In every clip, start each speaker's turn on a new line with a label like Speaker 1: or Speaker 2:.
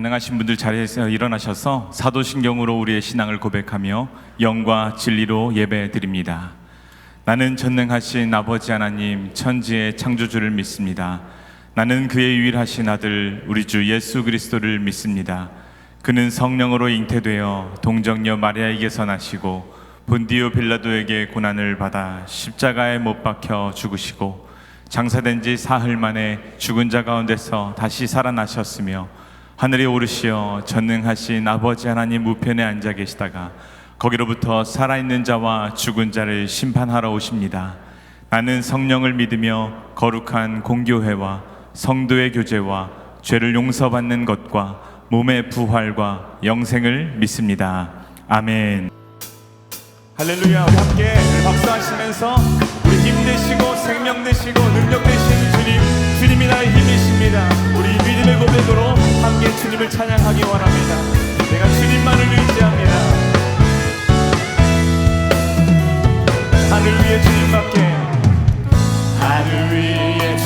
Speaker 1: 가능하신 분들 자리에서 일어나셔서 사도신경으로 우리의 신앙을 고백하며 영과 진리로 예배 드립니다. 나는 전능하신 아버지 하나님 천지의 창조주를 믿습니다. 나는 그의 유일하신 아들 우리 주 예수 그리스도를 믿습니다. 그는 성령으로 잉태되어 동정녀 마리아에게서 나시고 본디오 빌라도에게 고난을 받아 십자가에 못 박혀 죽으시고 장사된 지 사흘 만에 죽은 자 가운데서 다시 살아나셨으며 하늘에 오르시어 전능하신 아버지 하나님 우편에 앉아 계시다가 거기로부터 살아있는 자와 죽은 자를 심판하러 오십니다. 나는 성령을 믿으며 거룩한 공교회와 성도의 교제와 죄를 용서받는 것과 몸의 부활과 영생을 믿습니다. 아멘. 할렐루야. 우리 함께 박수하시면서 우리 힘 되시고 생명 되시고 능력 되시는 주님, 주님이 나의 힘이십니다. 우리 믿음의 고백으로 함께 주님을 찬양하기 원합니다. 내가 주님만을 의지합니다. 하늘 위에 주님밖에, 하늘 위에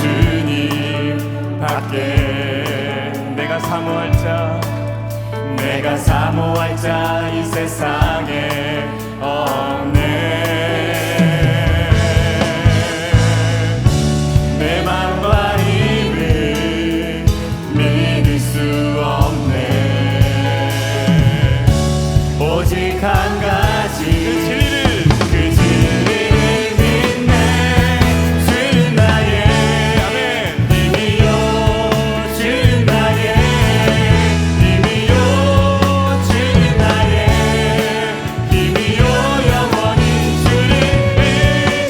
Speaker 1: 주님밖에 내가 사모할 자, 내가 사모할 자 이 세상에 없네. 내 맘과 힘을 믿을 수 없네. 오직 한 가지 그 진리를 믿네. 주는 나의 힘이요, 주는 나의 힘이요, 주는 나의 힘이요. 영원히 주를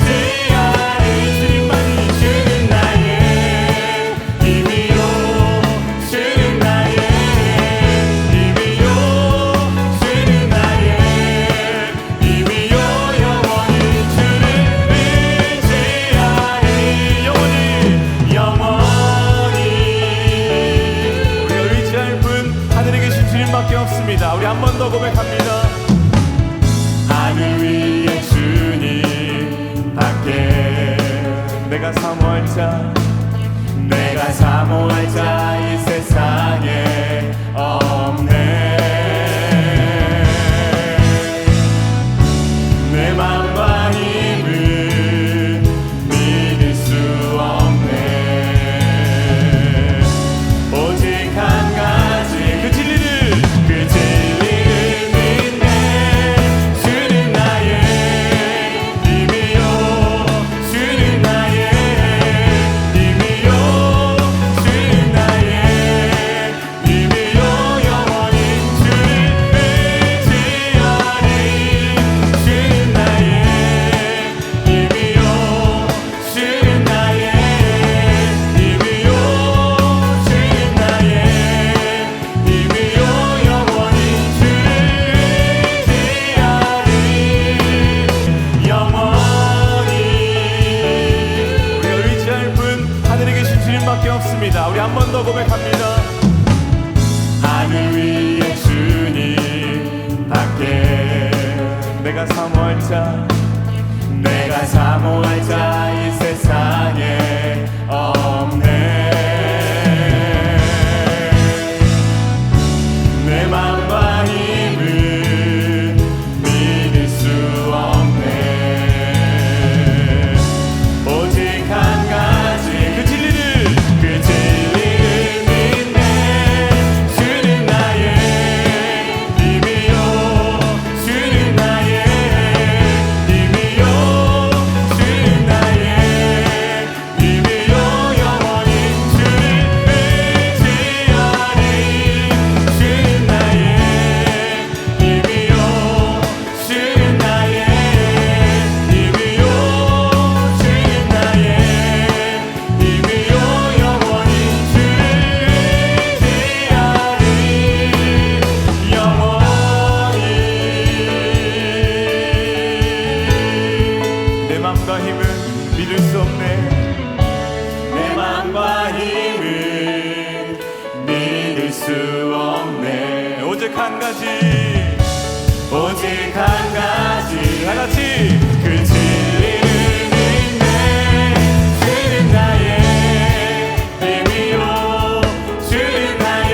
Speaker 1: 의지하리. 주님만이 주는 나의 힘이요, 주는 나의 힘이요, 주는 나의 힘이요. 영원히 주를 의지하리. 영원히 우리가 의지할 분 하늘에 계신 주님밖에 없습니다. 우리 한 번 더 고백합니다. 하늘 위에 주님밖에 내가 사모할 자, 내가 사모할 자 이 세상에 없네. 내 맘과 힘을 믿을 수 없네. 오직 한 가지 그 진리를 믿네. 주는 나의 힘이요, 주는 나의 힘이요, 주는 나의 힘이요. 영원히 주를 의지하리. 주는 나의 힘이요, 주는 나의 힘이요, 주는 나의 힘이요. 영원히 주를 의지하리. 영원히 우리가 의지할 분 하늘에 계신 주님밖에 없습니다. 우리 한 번 더 고백합니다. 하늘 위에 주님밖에 내가 사모할 자, 내가 사모할 자 이 세상에 없네. 내 맘과 힘을 믿을 수 없네. 오직 한 가지 그 진리를 믿네. 주는 나의 힘이요, 주는 나의 힘이요, 주는 나의 힘이요. 영원히 주를 의지하리. 주는 나의 힘이요, 주는 나의 힘이요, 주는 나의 힘이요. 영원히 주를 의지하리. 영원히 내 맘과 힘을 믿을 수 없네. 내 맘과 힘을 믿을 수 없네. 오직 한 가지, 오직 한 가지, 다 같이 그 진리를 믿네. 주는 나의 힘이요, 주는 나의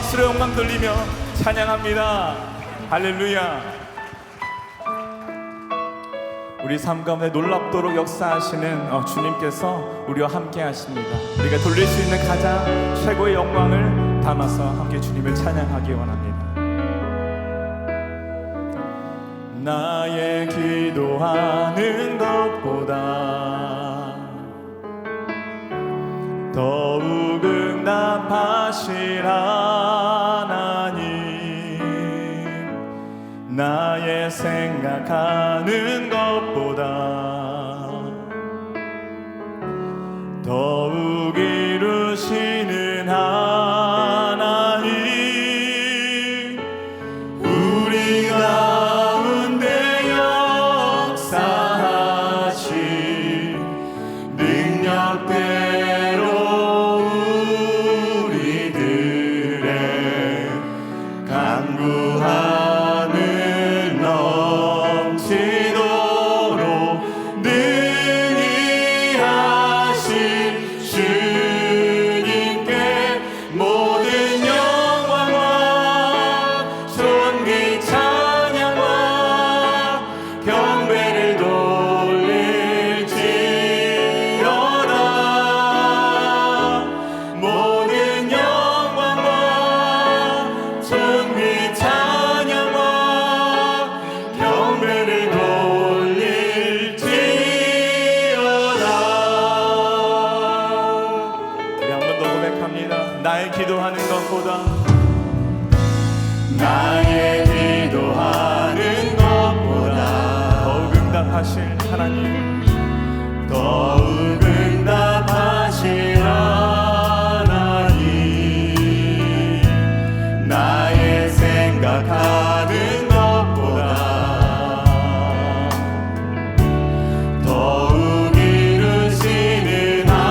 Speaker 1: 박수로 영광 돌리며 찬양합니다. 할렐루야. 우리 삶 가운데 놀랍도록 역사하시는 주님께서 우리와 함께 하십니다. 우리가 돌릴 수 있는 가장 최고의 영광을 담아서 함께 주님을 찬양하기 원합니다. 나의 기도하는 것보다 더욱 응답하실 하나님, 나의 생각하는 것보다 더욱 이루시는 하나님, 우리 가운데 역사하신 능력대로 우리들의 간구함을 넘치도록 능히 하신 주님께 모든 영광과 존귀 찬양과 경배를 돌릴지어다. 모든 영광과 존귀 찬양과 경배를 돌릴지어다. 우리 한 번 더 고백합니다. 나의 기도하는 것보다, 나의 기도하는 것보다 더욱 응답하실 하나님, 더욱 응답하실 하나님, 나의 생각하는 것보다 더욱 이루시는 하나님,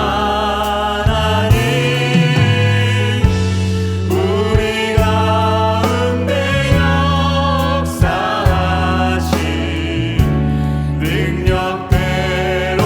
Speaker 1: 우리 가운데 역사하신 능력대로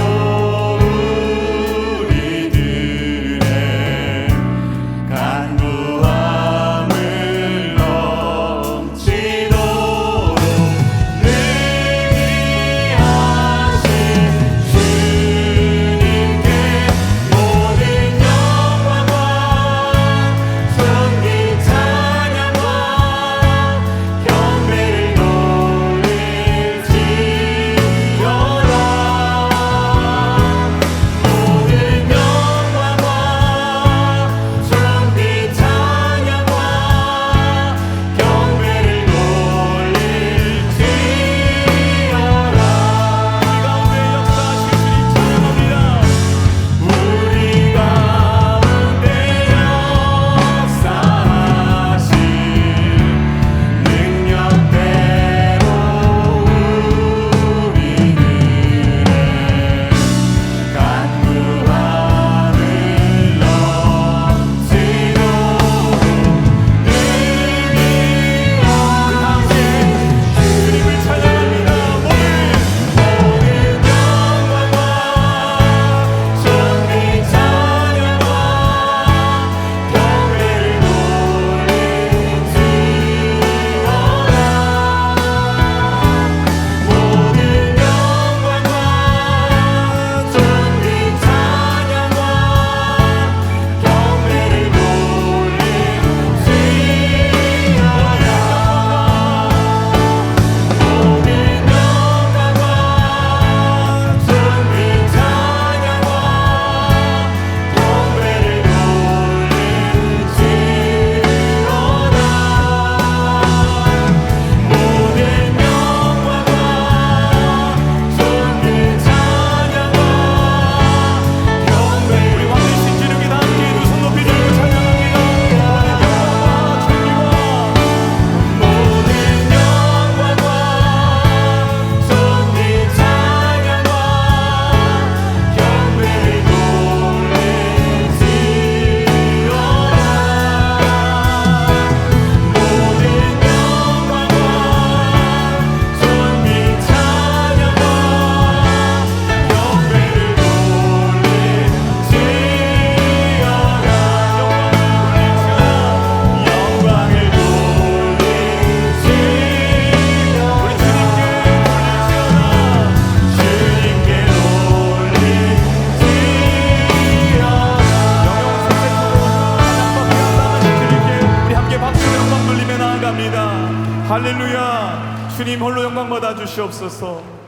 Speaker 1: 주님 홀로 영광 받아 주시옵소서.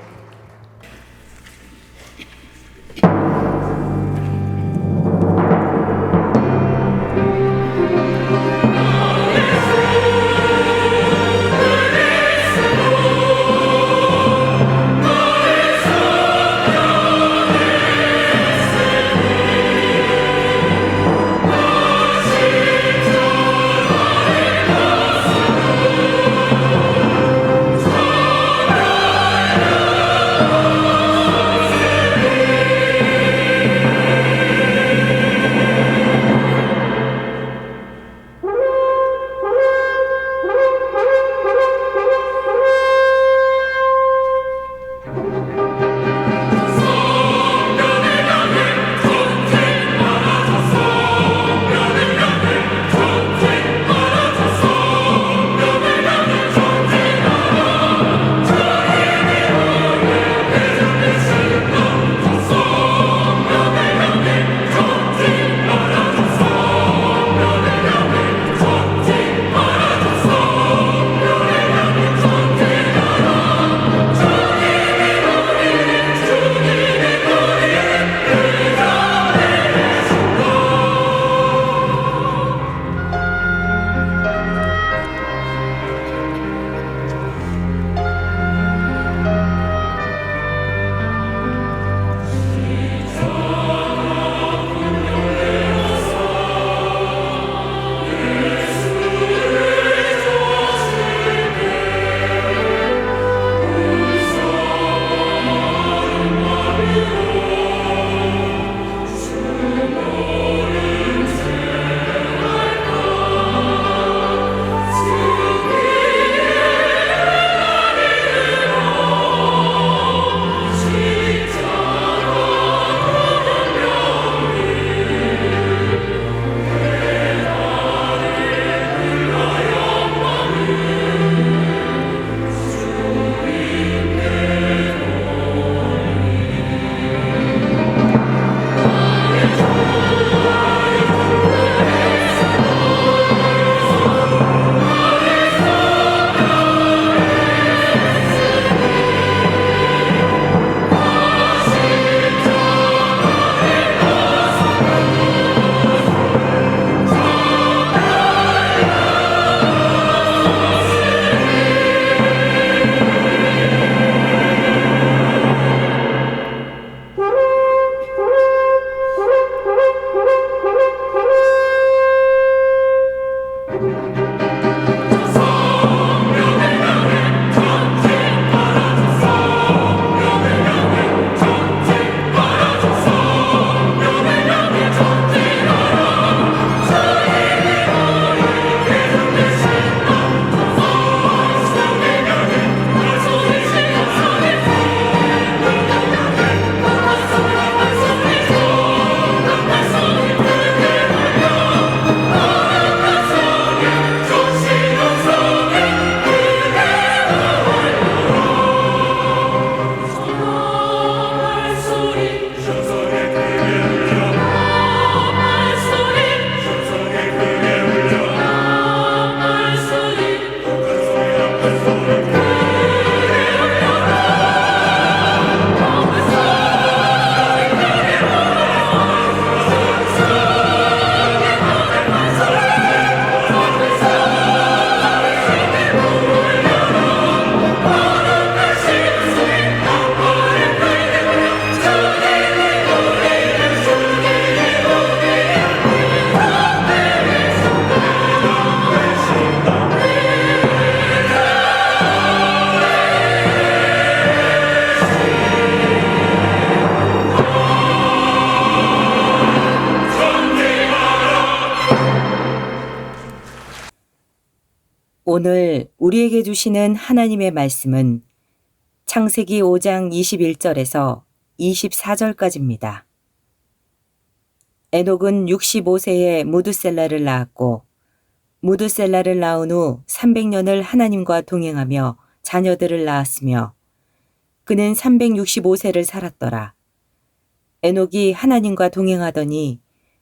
Speaker 2: 오늘 우리에게 주시는 하나님의 말씀은 창세기 5장 21절에서 24절까지입니다. 에녹은 65세에 무드셀라를 낳았고 무드셀라를 낳은 후 300년을 하나님과 동행하며 자녀들을 낳았으며 그는 365세를 살았더라. 에녹이 하나님과 동행하더니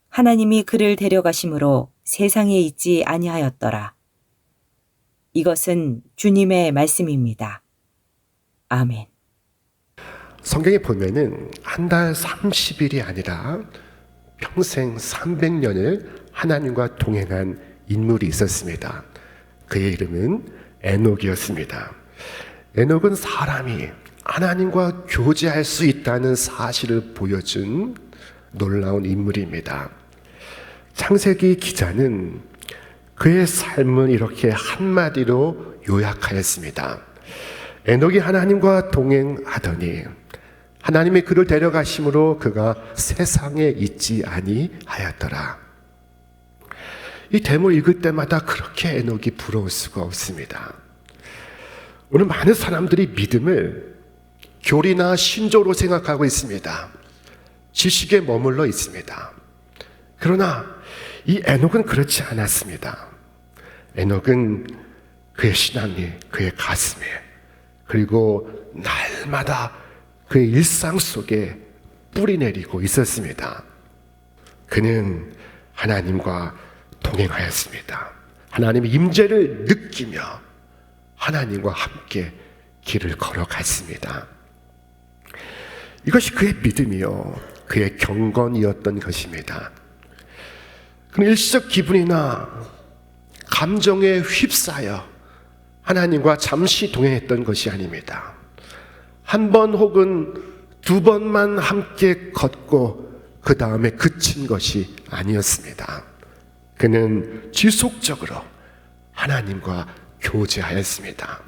Speaker 2: 하나님이 그를 데려가심으로 세상에 있지 아니하였더라. 이것은 주님의 말씀입니다. 아멘.
Speaker 3: 성경에 보면은 한 달 30일이 아니라 평생 300년을 하나님과 동행한 인물이 있었습니다. 그의 이름은 에녹이었습니다. 에녹은 사람이 하나님과 교제할 수 있다는 사실을 보여준 놀라운 인물입니다. 창세기 기자는 그의 삶을 이렇게 한마디로 요약하였습니다. 에녹이 하나님과 동행하더니 하나님이 그를 데려가심으로 그가 세상에 있지 아니하였더라. 이 대목을 읽을 때마다 그렇게 에녹이 부러울 수가 없습니다. 오늘 많은 사람들이 믿음을 교리나 신조로 생각하고 있습니다. 지식에 머물러 있습니다. 그러나 이 에녹은 그렇지 않았습니다. 에녹은 그의 신앙이 그의 가슴에, 그리고 날마다 그의 일상 속에 뿌리내리고 있었습니다. 그는 하나님과 동행하였습니다. 하나님의 임재를 느끼며 하나님과 함께 길을 걸어갔습니다. 이것이 그의 믿음이요, 그의 경건이었던 것입니다. 그는 일시적 기분이나 감정에 휩싸여 하나님과 잠시 동행했던 것이 아닙니다. 한 번 혹은 두 번만 함께 걷고 그 다음에 그친 것이 아니었습니다. 그는 지속적으로 하나님과 교제하였습니다.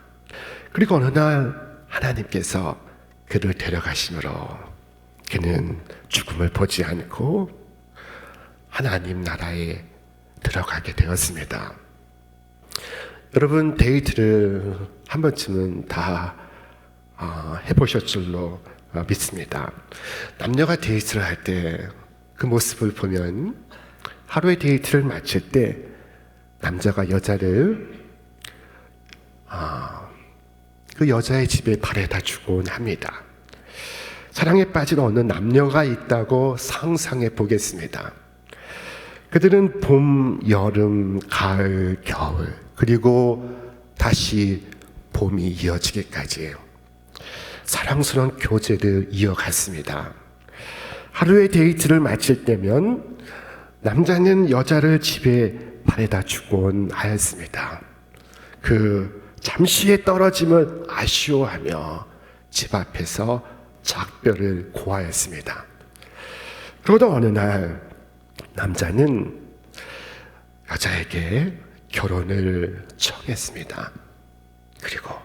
Speaker 3: 그리고 어느 날 하나님께서 그를 데려가심으로 그는 죽음을 보지 않고 하나님 나라에 들어가게 되었습니다. 여러분, 데이트를 한 번쯤은 다 해보셨을 줄로 믿습니다. 남녀가 데이트를 할 때 그 모습을 보면 하루의 데이트를 마칠 때 남자가 여자를 그 여자의 집에 바래다 주곤 합니다. 사랑에 빠진 어느 남녀가 있다고 상상해 보겠습니다. 그들은 봄, 여름, 가을, 겨울, 그리고 다시 봄이 이어지기까지 사랑스러운 교제를 이어갔습니다. 하루의 데이트를 마칠 때면 남자는 여자를 집에 바래다 주곤 하였습니다. 그 잠시의 떨어짐을 아쉬워하며 집 앞에서 작별을 고하였습니다. 그러다 어느 날 남자는 여자에게 결혼을 청했습니다. 그리고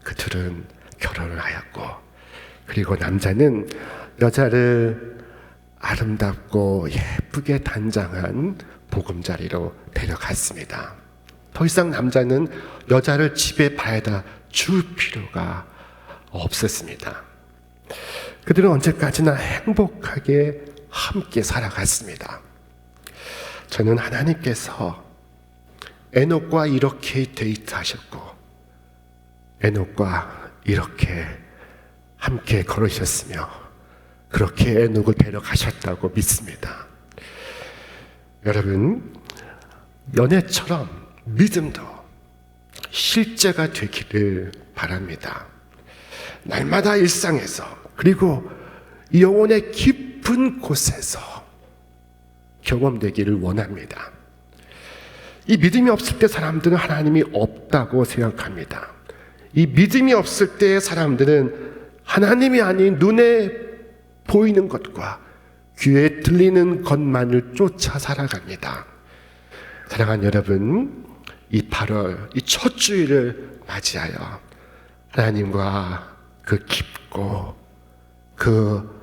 Speaker 3: 그들은 결혼을 하였고, 그리고 남자는 여자를 아름답고 예쁘게 단장한 보금자리로 데려갔습니다. 더 이상 남자는 여자를 집에 바래다 줄 필요가 없었습니다. 그들은 언제까지나 행복하게 함께 살아갔습니다. 저는 하나님께서 에녹과 이렇게 데이트하셨고 에녹과 이렇게 함께 걸으셨으며 그렇게 에녹을 데려가셨다고 믿습니다. 여러분, 연애처럼 믿음도 실제가 되기를 바랍니다. 날마다 일상에서, 그리고 영혼의 깊은 곳에서 경험되기를 원합니다. 이 믿음이 없을 때 사람들은 하나님이 없다고 생각합니다. 이 믿음이 없을 때 사람들은 하나님이 아닌 눈에 보이는 것과 귀에 들리는 것만을 쫓아 살아갑니다. 사랑하는 여러분, 이 8월, 이 첫 주일을 맞이하여 하나님과 그 깊고 그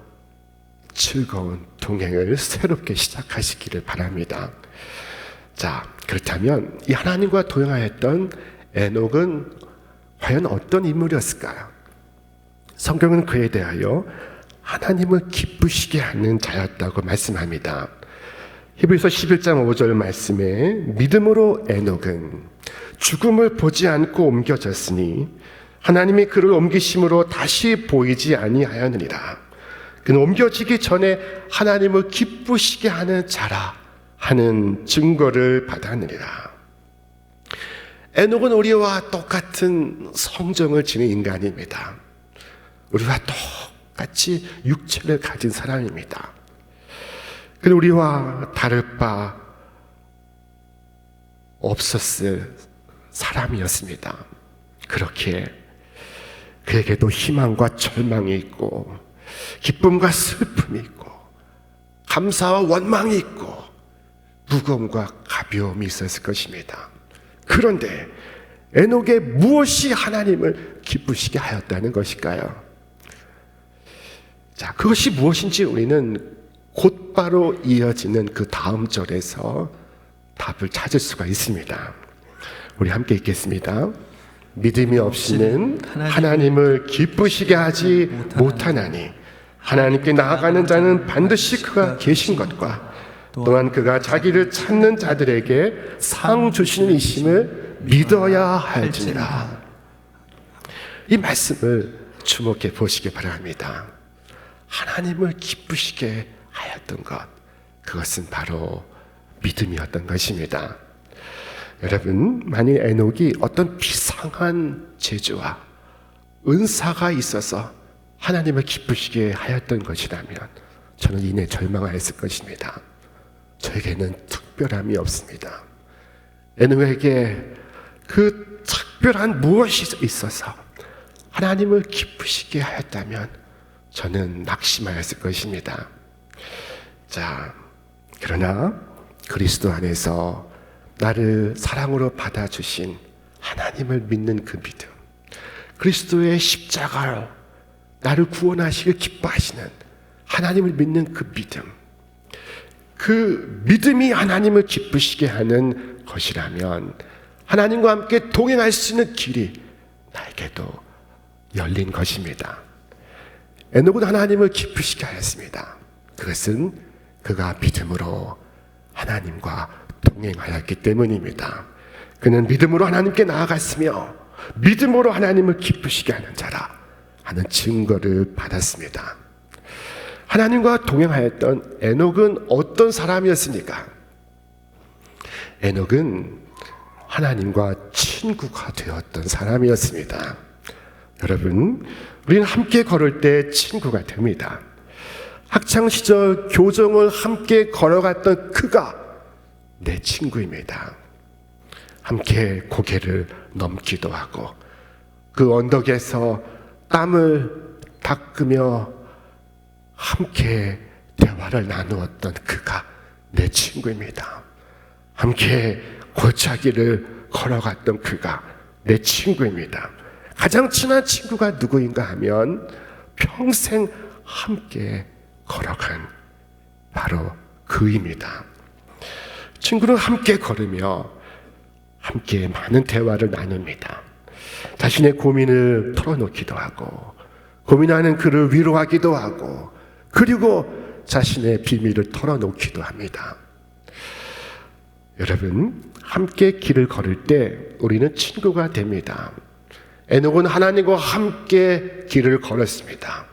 Speaker 3: 즐거운 동행을 새롭게 시작하시기를 바랍니다. 자, 그렇다면 이 하나님과 동행하였던 에녹은 과연 어떤 인물이었을까요? 성경은 그에 대하여 하나님을 기쁘시게 하는 자였다고 말씀합니다. 히브리서 11장 5절 말씀에 믿음으로 에녹은 죽음을 보지 않고 옮겨졌으니 하나님이 그를 옮기심으로 다시 보이지 아니하였느니라. 그는 옮겨지기 전에 하나님을 기쁘시게 하는 자라 하는 증거를 받았느니라. 에녹은 우리와 똑같은 성정을 지닌 인간입니다. 우리와 똑같이 육체를 가진 사람입니다. 그리고 우리와 다를 바 없었을 사람이었습니다. 그렇게 그에게도 희망과 절망이 있고 기쁨과 슬픔이 있고 감사와 원망이 있고 무거움과 가벼움이 있었을 것입니다. 그런데 에녹의 무엇이 하나님을 기쁘시게 하였다는 것일까요? 자, 그것이 무엇인지 우리는 곧바로 이어지는 그 다음 절에서 답을 찾을 수가 있습니다. 우리 함께 읽겠습니다. 믿음이 없이는 하나님을 기쁘시게 하지 못하나니 하나님께 나아가는 자는 반드시 그가 계신 것과 또한 그가 자기를 찾는 자들에게 상 주시는 이심을 믿어야 할지니라. 이 말씀을 주목해 보시기 바랍니다. 하나님을 기쁘시게 하였던 것, 그것은 바로 믿음이었던 것입니다. 여러분, 만일 에녹이 어떤 비상한 재주와 은사가 있어서 하나님을 기쁘시게 하였던 것이라면 저는 이내 절망하였을 것입니다. 저에게는 특별함이 없습니다. 에녹에게 그 특별한 무엇이 있어서 하나님을 기쁘시게 하였다면 저는 낙심하였을 것입니다. 자, 그러나 그리스도 안에서 나를 사랑으로 받아주신 하나님을 믿는 그 믿음, 그리스도의 십자가로 나를 구원하시길 기뻐하시는 하나님을 믿는 그 믿음, 그 믿음이 하나님을 기쁘시게 하는 것이라면 하나님과 함께 동행할 수 있는 길이 나에게도 열린 것입니다. 에녹은 하나님을 기쁘시게 하였습니다. 그것은 그가 믿음으로 하나님과 동행하였기 때문입니다. 그는 믿음으로 하나님께 나아갔으며 믿음으로 하나님을 기쁘시게 하는 자라 하는 증거를 받았습니다. 하나님과 동행하였던 에녹은 어떤 사람이었습니까? 에녹은 하나님과 친구가 되었던 사람이었습니다. 여러분, 우리는 함께 걸을 때 친구가 됩니다. 학창시절 교정을 함께 걸어갔던 그가 내 친구입니다. 함께 고개를 넘기도 하고 그 언덕에서 땀을 닦으며 함께 대화를 나누었던 그가 내 친구입니다. 함께 골짜기를 걸어갔던 그가 내 친구입니다. 가장 친한 친구가 누구인가 하면 평생 함께 걸어간 바로 그입니다. 친구는 함께 걸으며 함께 많은 대화를 나눕니다. 자신의 고민을 털어놓기도 하고 고민하는 그를 위로하기도 하고 그리고 자신의 비밀을 털어놓기도 합니다. 여러분, 함께 길을 걸을 때 우리는 친구가 됩니다. 에녹은 하나님과 함께 길을 걸었습니다.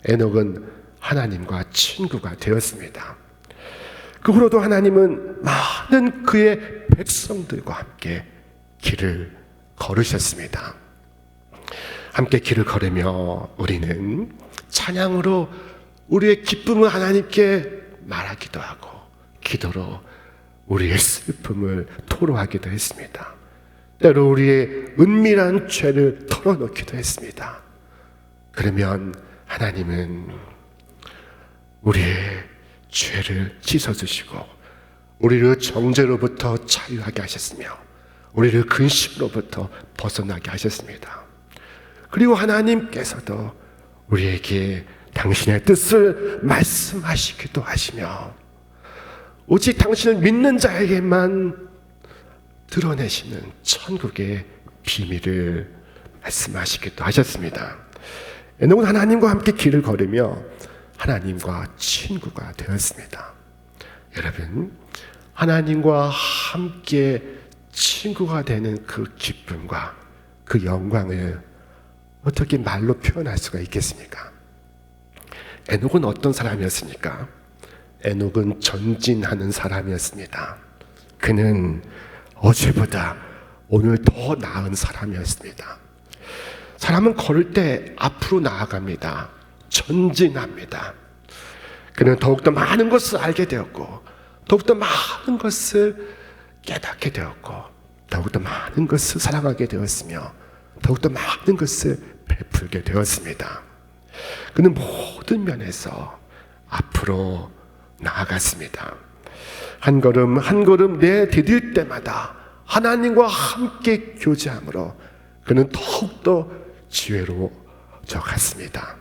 Speaker 3: 에녹은 하나님과 친구가 되었습니다. 그 후로도 하나님은 많은 그의 백성들과 함께 길을 걸으셨습니다. 함께 길을 걸으며 우리는 찬양으로 우리의 기쁨을 하나님께 말하기도 하고 기도로 우리의 슬픔을 토로하기도 했습니다. 때로 우리의 은밀한 죄를 털어놓기도 했습니다. 그러면 하나님은 우리의 죄를 씻어주시고 우리를 정죄로부터 자유하게 하셨으며 우리를 근심으로부터 벗어나게 하셨습니다. 그리고 하나님께서도 우리에게 당신의 뜻을 말씀하시기도 하시며 오직 당신을 믿는 자에게만 드러내시는 천국의 비밀을 말씀하시기도 하셨습니다. 에녹은 하나님과 함께 길을 걸으며 하나님과 친구가 되었습니다. 여러분, 하나님과 함께 친구가 되는 그 기쁨과 그 영광을 어떻게 말로 표현할 수가 있겠습니까? 에녹은 어떤 사람이었습니까? 에녹은 전진하는 사람이었습니다. 그는 어제보다 오늘 더 나은 사람이었습니다. 사람은 걸을 때 앞으로 나아갑니다. 전진합니다. 그는 더욱더 많은 것을 알게 되었고, 더욱더 많은 것을 깨닫게 되었고, 더욱더 많은 것을 사랑하게 되었으며, 더욱더 많은 것을 베풀게 되었습니다. 그는 모든 면에서 앞으로 나아갔습니다. 한 걸음 한 걸음 내디딜 때마다 하나님과 함께 교제함으로 그는 더욱더 지혜로워져 갔습니다.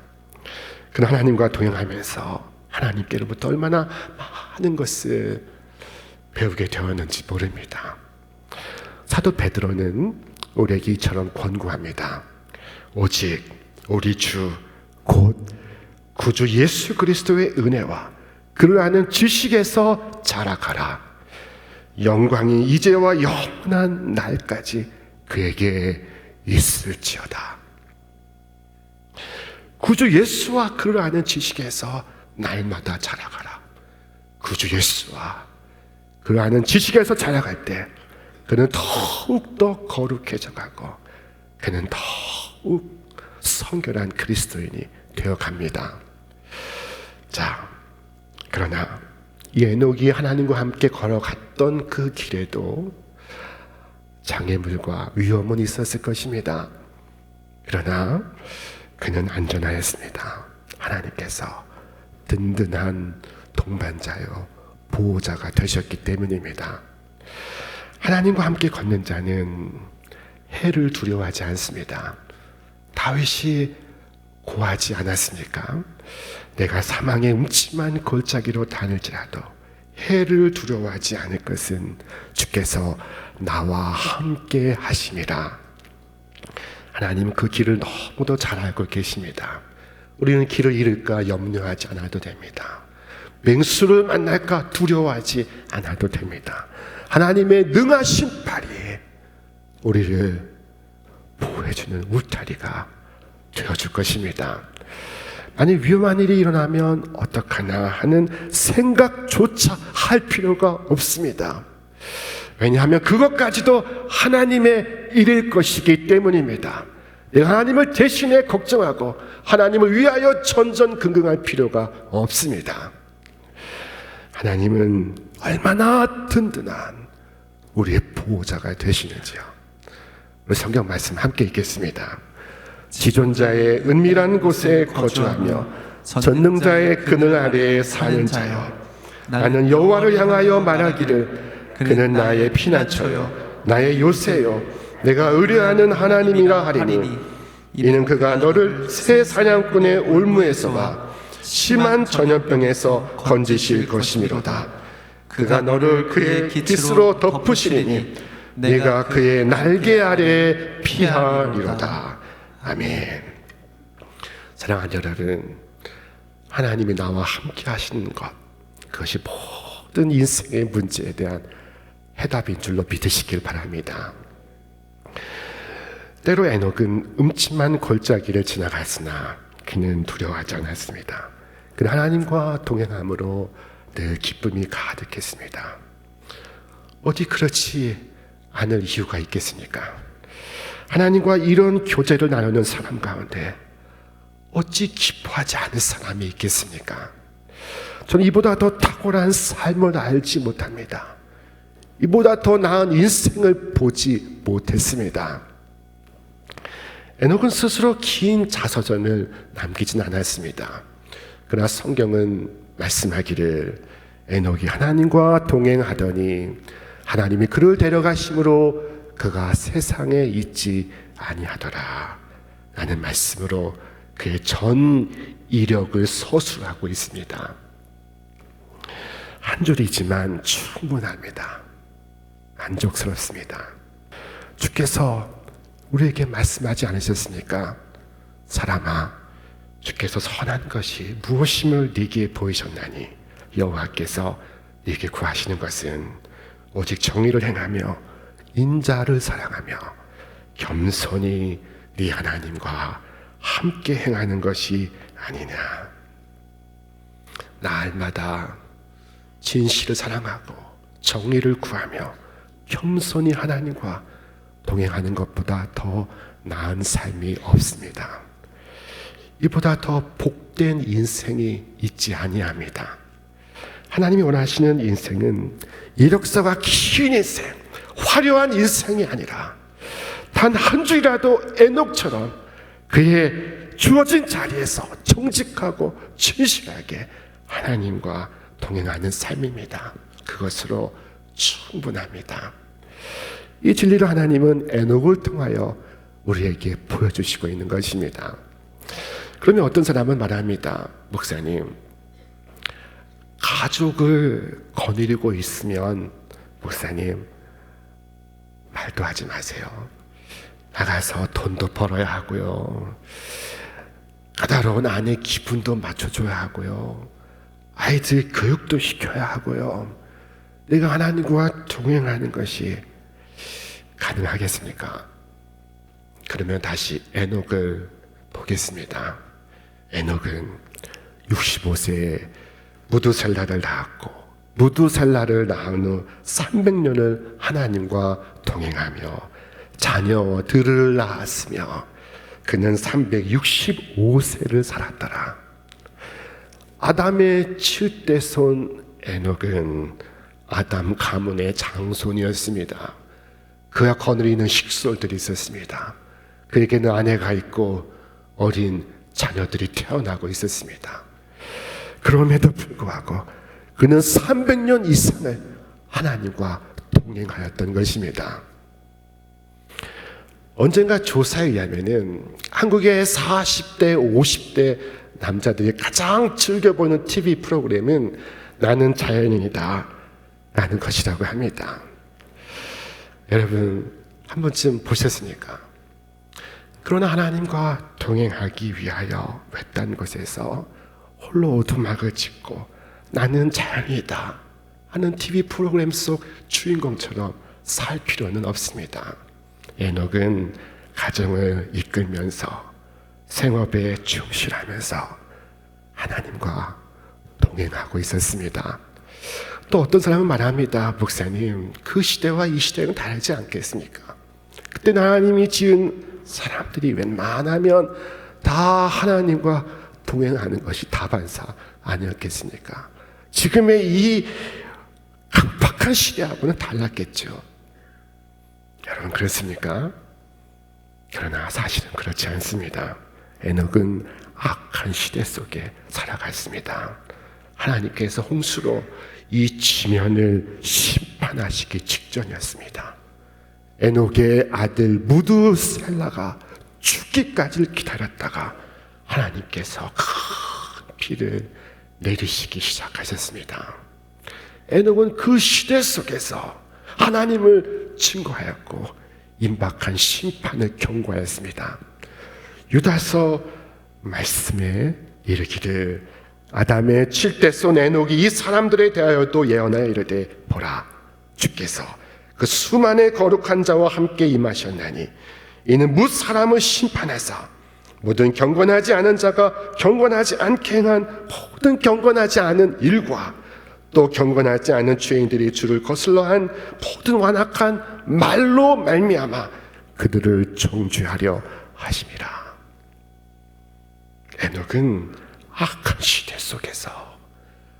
Speaker 3: 그는 하나님과 동행하면서 하나님께로부터 얼마나 많은 것을 배우게 되었는지 모릅니다. 사도 베드로는 우리에게 이처럼 권고합니다. 오직 우리 주 곧 구주 예수 그리스도의 은혜와 그를 아는 지식에서 자라가라. 영광이 이제와 영원한 날까지 그에게 있을지어다. 구주 예수와 그를 아는 지식에서 날마다 자라가라. 구주 예수와 그를 아는 지식에서 자라갈 때 그는 더욱더 거룩해져 가고 그는 더욱 성결한 그리스도인이 되어갑니다. 자, 그러나 이 에녹이 하나님과 함께 걸어갔던 그 길에도 장애물과 위험은 있었을 것입니다. 그러나 그는 안전하였습니다. 하나님께서 든든한 동반자요 보호자가 되셨기 때문입니다. 하나님과 함께 걷는 자는 해를 두려워하지 않습니다. 다윗이 고하지 않았습니까? 내가 사망의 음침한 골짜기로 다닐지라도 해를 두려워하지 않을 것은 주께서 나와 함께 하심이라. 하나님은 그 길을 너무도 잘 알고 계십니다. 우리는 길을 잃을까 염려하지 않아도 됩니다. 맹수를 만날까 두려워하지 않아도 됩니다. 하나님의 능하신 팔이 우리를 보호해주는 울타리가 되어줄 것입니다. 만약 위험한 일이 일어나면 어떡하나 하는 생각조차 할 필요가 없습니다. 왜냐하면 그것까지도 하나님의 일일 것이기 때문입니다. 내가 하나님을 대신해 걱정하고 하나님을 위하여 전전긍긍할 필요가 없습니다. 하나님은 얼마나 든든한 우리의 보호자가 되시는지요. 우리 성경 말씀 함께 읽겠습니다. 지존자의 은밀한 곳에 거주하며 전능자의 그늘 아래에 사는 자여, 나는 여호와를 향하여 말하기를 그는 나의 피난처요 나의 요새요 내가 의뢰하는 하나님이라 하리니 이는 그가 너를 새 사냥꾼의 올무에서와 심한 전염병에서 건지실 것이미로다. 그가 너를 그의 깃으로 덮으시리니 내가 그의 날개 아래에 피하리로다. 아멘. 사랑하는 여러분, 하나님이 나와 함께 하시는 것, 그것이 모든 인생의 문제에 대한 해답인 줄로 믿으시길 바랍니다. 때로 에녹은 음침한 골짜기를 지나갔으나 그는 두려워하지 않았습니다. 그는 하나님과 동행함으로 늘 기쁨이 가득했습니다. 어디 그렇지 않을 이유가 있겠습니까? 하나님과 이런 교제를 나누는 사람 가운데 어찌 기뻐하지 않을 사람이 있겠습니까? 저는 이보다 더 탁월한 삶을 알지 못합니다. 이보다 더 나은 인생을 보지 못했습니다. 에녹은 스스로 긴 자서전을 남기진 않았습니다. 그러나 성경은 말씀하기를 에녹이 하나님과 동행하더니 하나님이 그를 데려가심으로 그가 세상에 있지 아니하더라 라는 말씀으로 그의 전 이력을 서술하고 있습니다. 한 줄이지만 충분합니다. 만족스럽습니다. 주께서 우리에게 말씀하지 않으셨습니까? 사람아, 주께서 선한 것이 무엇임을 네게 보이셨나니 여호와께서 네게 구하시는 것은 오직 정의를 행하며 인자를 사랑하며 겸손히 네 하나님과 함께 행하는 것이 아니냐. 날마다 진실을 사랑하고 정의를 구하며 겸손히 하나님과 동행하는 것보다 더 나은 삶이 없습니다. 이보다 더 복된 인생이 있지 아니합니다. 하나님이 원하시는 인생은 이력서가 긴 인생, 화려한 인생이 아니라 단 한 주이라도 에녹처럼 그의 주어진 자리에서 정직하고 진실하게 하나님과 동행하는 삶입니다. 그것으로 충분합니다. 이 진리를 하나님은 에녹을 통하여 우리에게 보여주시고 있는 것입니다. 그러면 어떤 사람은 말합니다. 목사님, 가족을 거느리고 있으면 목사님 말도 하지 마세요. 나가서 돈도 벌어야 하고요. 까다로운 아내 기분도 맞춰줘야 하고요. 아이들 교육도 시켜야 하고요. 내가 하나님과 동행하는 것이 가능하겠습니까? 그러면 다시 에녹을 보겠습니다. 에녹은 65세에 무두셀라를 낳았고 무두셀라를 낳은 후 300년을 하나님과 동행하며 자녀들을 낳았으며 그는 365세를 살았더라. 아담의 7대 손 에녹은 아담 가문의 장손이었습니다. 그가 거느리는 식솔들이 있었습니다. 그에게는 아내가 있고 어린 자녀들이 태어나고 있었습니다. 그럼에도 불구하고 그는 300년 이상을 하나님과 동행하였던 것입니다. 언젠가 조사에 의하면은 한국의 40대, 50대 남자들이 가장 즐겨보는 TV 프로그램은 나는 자연인이다 라는 것이라고 합니다. 여러분 한 번쯤 보셨습니까? 그러나 하나님과 동행하기 위하여 외딴 곳에서 홀로 오두막을 짓고 나는 자연이다 하는 TV 프로그램 속 주인공처럼 살 필요는 없습니다. 에녹은 가정을 이끌면서 생업에 충실하면서 하나님과 동행하고 있었습니다. 또 어떤 사람은 말합니다. 목사님, 그 시대와 이 시대는 다르지 않겠습니까? 그때 하나님이 지은 사람들이 웬만하면 다 하나님과 동행하는 것이 다반사 아니었겠습니까? 지금의 이 각박한 시대하고는 달랐겠죠. 여러분 그렇습니까? 그러나 사실은 그렇지 않습니다. 에녹은 악한 시대 속에 살아갔습니다. 하나님께서 홍수로 이 지면을 심판하시기 직전이었습니다. 에녹의 아들 무두셀라가 죽기까지를 기다렸다가 하나님께서 큰 비를 내리시기 시작하셨습니다. 에녹은 그 시대 속에서 하나님을 증거하였고 임박한 심판을 경고하였습니다. 유다서 말씀에 이르기를 아담의 7대 손 에녹이 이 사람들에 대하여도 예언하여 이르되 보라 주께서 그 수많은 거룩한 자와 함께 임하셨나니 이는 무 사람을 심판하사 모든 경건하지 않은 자가 경건하지 않게 행한 모든 경건하지 않은 일과 또 경건하지 않은 죄인들이 주를 거슬러 한 모든 완악한 말로 말미암아 그들을 정죄하려 하심이라. 에녹은 악한 시대 속에서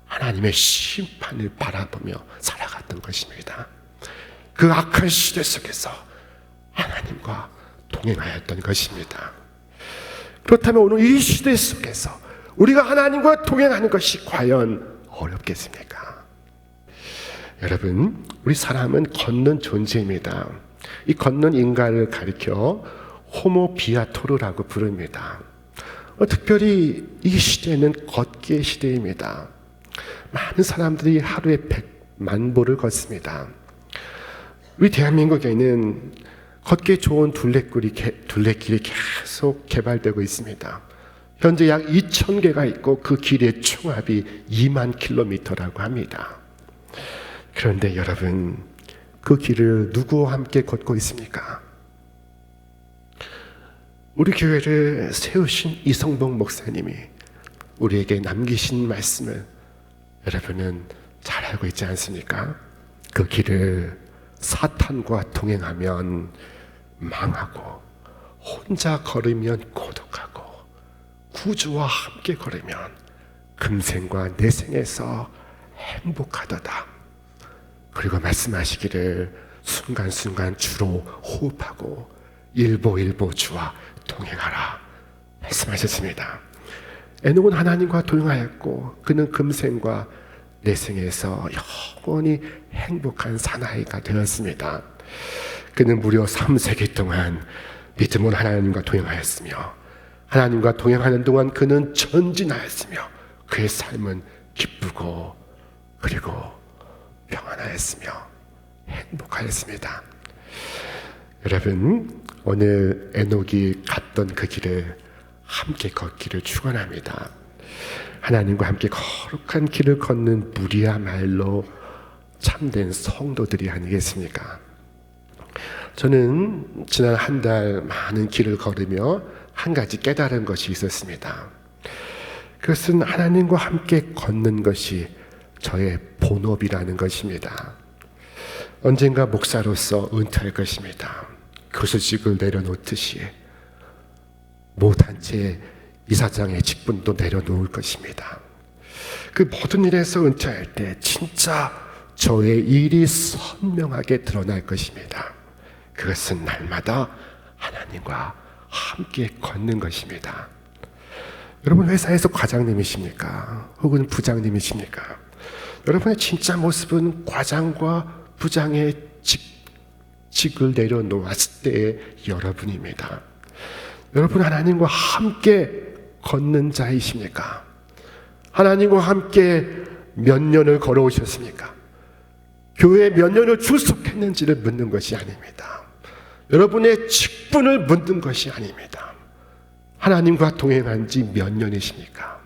Speaker 3: 하나님의 심판을 바라보며 살아갔던 것입니다. 그 악한 시대 속에서 하나님과 동행하였던 것입니다. 그렇다면 오늘 이 시대 속에서 우리가 하나님과 동행하는 것이 과연 어렵겠습니까? 여러분, 우리 사람은 걷는 존재입니다. 이 걷는 인간을 가리켜 호모 비아토르라고 부릅니다. 특별히 이 시대는 걷기의 시대입니다. 많은 사람들이 하루에 100만 보를 걷습니다. 우리 대한민국에는 걷기 좋은 둘레길이 계속 개발되고 있습니다. 현재 약 2,000개가 있고 그 길의 총합이 2만 킬로미터라고 합니다. 그런데 여러분, 그 길을 누구와 함께 걷고 있습니까? 우리 교회를 세우신 이성봉 목사님이 우리에게 남기신 말씀을 여러분은 잘 알고 있지 않습니까? 그 길을 사탄과 동행하면 망하고 혼자 걸으면 고독하고 구주와 함께 걸으면 금생과 내생에서 행복하도다. 그리고 말씀하시기를 순간순간 주로 호흡하고 일보일보 주와 동행하라 말씀하셨습니다. 에녹은 하나님과 동행하였고 그는 금생과 내생에서 영원히 행복한 사나이가 되었습니다. 그는 무려 3세기 동안 믿음으로 하나님과 동행하였으며 하나님과 동행하는 동안 그는 전진하였으며 그의 삶은 기쁘고 그리고 평안하였으며 행복하였습니다. 여러분, 오늘 에녹이 갔던 그 길을 함께 걷기를 축원합니다. 하나님과 함께 거룩한 길을 걷는 무리야말로 참된 성도들이 아니겠습니까? 저는 지난 한 달 많은 길을 걸으며 한 가지 깨달은 것이 있었습니다. 그것은 하나님과 함께 걷는 것이 저의 본업이라는 것입니다. 언젠가 목사로서 은퇴할 것입니다. 교수직을 내려놓듯이 모 단체 이사장의 직분도 내려놓을 것입니다. 그 모든 일에서 은퇴할 때 진짜 저의 일이 선명하게 드러날 것입니다. 그것은 날마다 하나님과 함께 걷는 것입니다. 여러분, 회사에서 과장님이십니까? 혹은 부장님이십니까? 여러분의 진짜 모습은 과장과 부장의 직을 내려놓았을 때의 여러분입니다. 여러분, 하나님과 함께 걷는 자이십니까? 하나님과 함께 몇 년을 걸어오셨습니까? 교회에 몇 년을 출석했는지를 묻는 것이 아닙니다. 여러분의 직분을 묻는 것이 아닙니다. 하나님과 동행한 지 몇 년이십니까?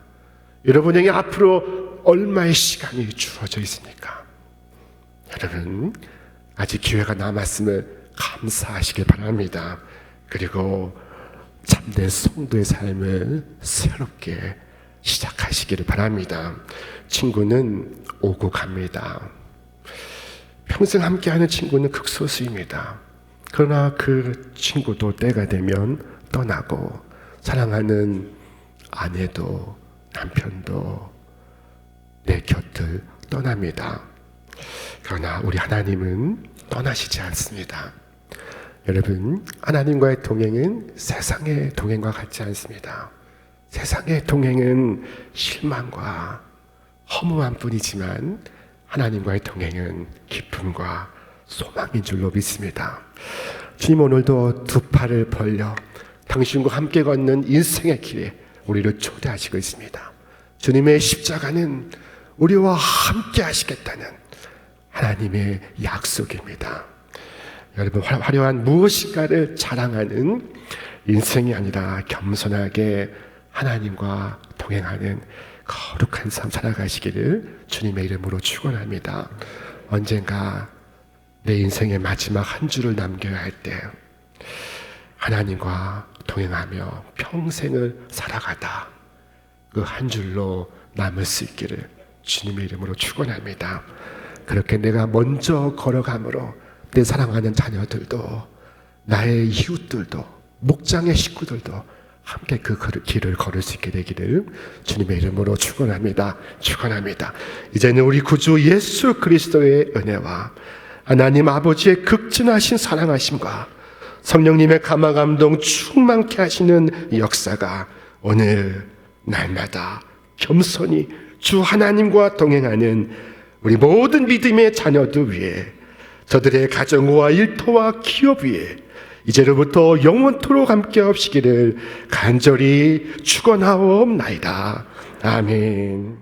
Speaker 3: 여러분에게 앞으로 얼마의 시간이 주어져 있습니까? 여러분, 아직 기회가 남았음을 감사하시길 바랍니다. 그리고 참된 성도의 삶을 새롭게 시작하시기를 바랍니다. 친구는 오고 갑니다. 평생 함께하는 친구는 극소수입니다. 그러나 그 친구도 때가 되면 떠나고 사랑하는 아내도 남편도 내 곁을 떠납니다. 그러나 우리 하나님은 떠나시지 않습니다. 여러분, 하나님과의 동행은 세상의 동행과 같지 않습니다. 세상의 동행은 실망과 허무함 뿐이지만 하나님과의 동행은 기쁨과 소망인 줄로 믿습니다. 주님, 오늘도 두 팔을 벌려 당신과 함께 걷는 인생의 길에 우리를 초대하시고 있습니다. 주님의 십자가는 우리와 함께 하시겠다는 하나님의 약속입니다. 여러분, 화려한 무엇인가를 자랑하는 인생이 아니라 겸손하게 하나님과 동행하는 거룩한 삶 살아가시기를 주님의 이름으로 축원합니다. 언젠가 내 인생의 마지막 한 주를 남겨야 할 때 하나님과 동행하며 평생을 살아가다 그 한 줄로 남을 수 있기를 주님의 이름으로 축원합니다. 그렇게 내가 먼저 걸어감으로 내 사랑하는 자녀들도 나의 이웃들도 목장의 식구들도 함께 그 길을 걸을 수 있게 되기를 주님의 이름으로 축원합니다. 축원합니다. 이제는 우리 구주 예수 그리스도의 은혜와 하나님 아버지의 극진하신 사랑하심과 성령님의 감화감동 충만케 하시는 역사가 오늘 날마다 겸손히 주 하나님과 동행하는 우리 모든 믿음의 자녀들 위해 저들의 가정과 일터와 기업 위에 이제로부터 영원토록 함께 하시기를 간절히 축원하옵나이다. 아멘.